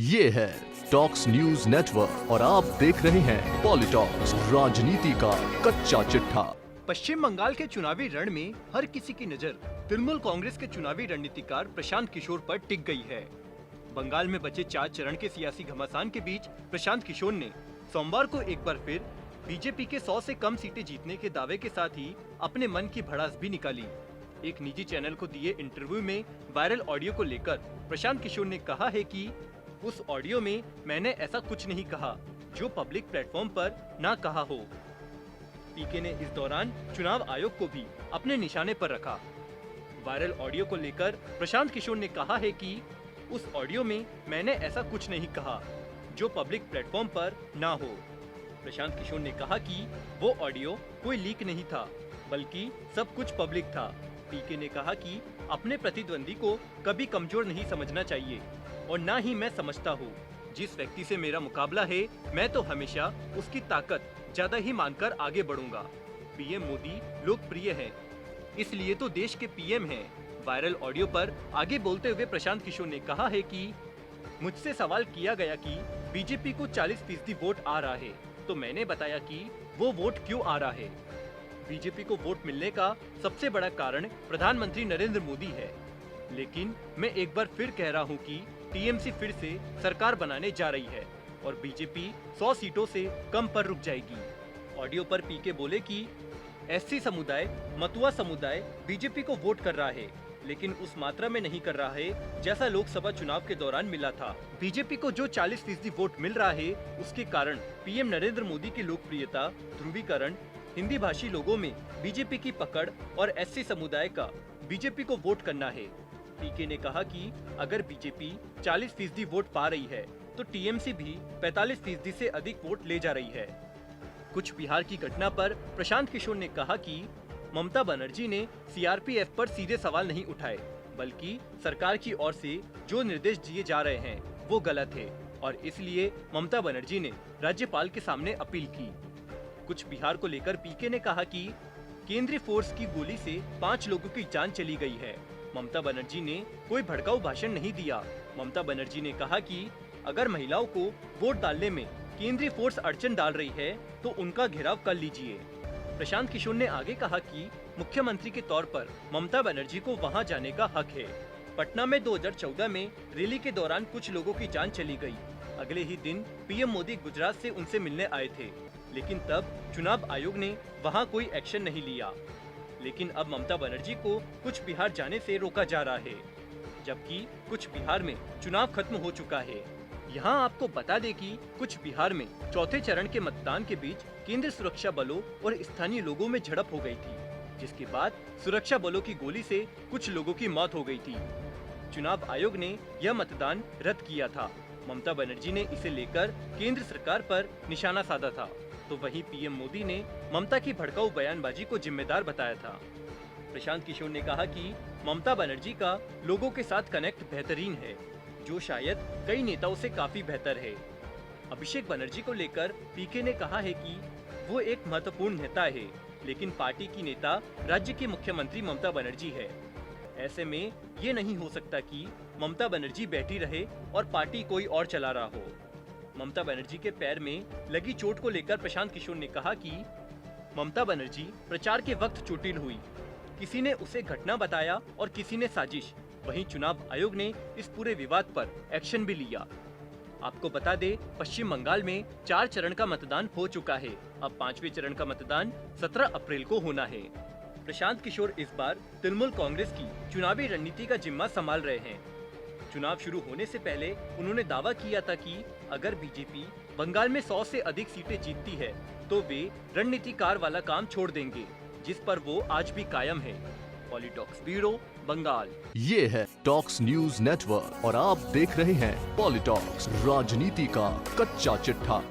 ये है talks news network और आप देख रहे हैं पॉलिटॉक्स, राजनीति का कच्चा चिट्ठा। पश्चिम बंगाल के चुनावी रण में हर किसी की नजर तृणमूल कांग्रेस के चुनावी रणनीतिकार प्रशांत किशोर पर टिक गई है। बंगाल में बचे 4 चरण के सियासी घमासान के बीच प्रशांत किशोर ने सोमवार को एक बार फिर बीजेपी के 100 से कम सीटें जीतने के दावे के साथ ही अपने मन की भड़ास भी निकाली। एक निजी चैनल को दिए इंटरव्यू में वायरल ऑडियो को लेकर प्रशांत किशोर ने कहा है कि उस ऑडियो में मैंने ऐसा कुछ नहीं कहा जो पब्लिक प्लेटफॉर्म पर ना कहा हो। पीके ने इस दौरान चुनाव आयोग को भी अपने निशाने पर रखा। वायरल ऑडियो को लेकर प्रशांत किशोर ने कहा है कि उस ऑडियो में मैंने ऐसा कुछ नहीं कहा जो पब्लिक प्लेटफॉर्म पर ना हो। प्रशांत किशोर ने कहा कि वो ऑडियो कोई लीक नहीं था, बल्कि सब कुछ पब्लिक था। पीके ने कहा कि अपने प्रतिद्वंदी को कभी कमजोर नहीं समझना चाहिए और ना ही मैं समझता हूँ। जिस व्यक्ति से मेरा मुकाबला है, मैं तो हमेशा उसकी ताकत ज्यादा ही मानकर आगे बढ़ूंगा। पीएम मोदी लोकप्रिय हैं, इसलिए तो देश के पीएम हैं। वायरल ऑडियो पर आगे बोलते हुए प्रशांत किशोर ने कहा है कि मुझसे सवाल किया गया कि बीजेपी को 40% वोट आ रहा है, तो मैंने बताया कि वो वोट क्यों आ रहा है। बीजेपी को वोट मिलने का सबसे बड़ा कारण प्रधानमंत्री नरेंद्र मोदी है, लेकिन मैं एक बार फिर कह रहा हूं कि टीएमसी फिर से सरकार बनाने जा रही है और बीजेपी 100 सीटों से कम पर रुक जाएगी। ऑडियो पर पीके बोले कि एससी समुदाय, मतुआ समुदाय बीजेपी को वोट कर रहा है, लेकिन उस मात्रा में नहीं कर रहा है जैसा लोकसभा चुनाव के दौरान मिला था। बीजेपी को जो 40% वोट मिल रहा है, उसके कारण पीएम नरेंद्र मोदी की लोकप्रियता, ध्रुवीकरण, हिंदी भाषी लोगों में बीजेपी की पकड़ और एससी समुदाय का बीजेपी को वोट करना है। पीके ने कहा कि अगर बीजेपी 40% वोट पा रही है, तो टीएमसी भी 45% से अधिक वोट ले जा रही है। कुछ बिहार की घटना पर प्रशांत किशोर ने कहा कि ममता बनर्जी ने सीआरपीएफ पर सीधे सवाल नहीं उठाए, बल्कि सरकार की ओर से जो निर्देश दिए जा रहे हैं वो गलत है और इसलिए ममता बनर्जी ने राज्यपाल के सामने अपील की। कुछ बिहार को लेकर पीके ने कहा कि केंद्रीय फोर्स की गोली से 5 लोगों की जान चली गई है। ममता बनर्जी ने कोई भड़काऊ भाषण नहीं दिया। ममता बनर्जी ने कहा कि अगर महिलाओं को वोट डालने में केंद्रीय फोर्स अड़चन डाल रही है, तो उनका घेराव कर लीजिए। प्रशांत किशोर ने आगे कहा कि मुख्यमंत्री के तौर पर ममता बनर्जी को वहां जाने का हक है। पटना में 2014 में रैली के दौरान कुछ लोगों की जान चली गई। अगले ही दिन पीएम मोदी गुजरात से उनसे मिलने आए थे, लेकिन तब चुनाव आयोग ने वहां कोई एक्शन नहीं लिया। लेकिन अब ममता बनर्जी को कुछ बिहार जाने से रोका जा रहा है, जबकि कुछ बिहार में चुनाव खत्म हो चुका है। यहाँ आपको बता दें कि कुछ बिहार में चौथे चरण के मतदान के बीच केंद्रीय सुरक्षा बलों और स्थानीय लोगों में झड़प हो गई थी, जिसके बाद सुरक्षा बलों की गोली से कुछ लोगों की मौत हो गई थी। चुनाव आयोग ने यह मतदान रद्द किया था। ममता बनर्जी ने इसे लेकर केंद्र सरकार पर निशाना साधा था, तो वहीं पीएम मोदी ने ममता की भड़काऊ बयानबाजी को जिम्मेदार बताया था। प्रशांत किशोर ने कहा कि ममता बनर्जी का लोगों के साथ कनेक्ट बेहतरीन है, जो शायद कई नेताओं से काफी बेहतर है। अभिषेक बनर्जी को लेकर पीके ने कहा है कि वो एक महत्वपूर्ण नेता है, लेकिन पार्टी की नेता राज्य की मुख्यमंत्री ममता बनर्जी है। ऐसे में ये नहीं हो सकता कि ममता बनर्जी बैठी रहे और पार्टी कोई और चला रहा हो। ममता बनर्जी के पैर में लगी चोट को लेकर प्रशांत किशोर ने कहा कि ममता बनर्जी प्रचार के वक्त चोटिल हुई। किसी ने उसे घटना बताया और किसी ने साजिश। वहीं चुनाव आयोग ने इस पूरे विवाद पर एक्शन भी लिया। आपको बता दे, पश्चिम बंगाल में 4 चरण का मतदान हो चुका है। अब 5वें चरण का मतदान 17 अप्रैल को होना है। प्रशांत किशोर इस बार तृणमूल कांग्रेस की चुनावी रणनीति का जिम्मा संभाल रहे हैं। चुनाव शुरू होने से पहले उन्होंने दावा किया था कि अगर बीजेपी बंगाल में 100 से अधिक सीटें जीतती है, तो वे रणनीतिकार वाला काम छोड़ देंगे, जिस पर वो आज भी कायम है। पॉलिटॉक्स ब्यूरो, बंगाल। ये है टॉक्स न्यूज नेटवर्क और आप देख रहे हैं पॉलिटॉक्स, राजनीति का कच्चा चिट्ठा।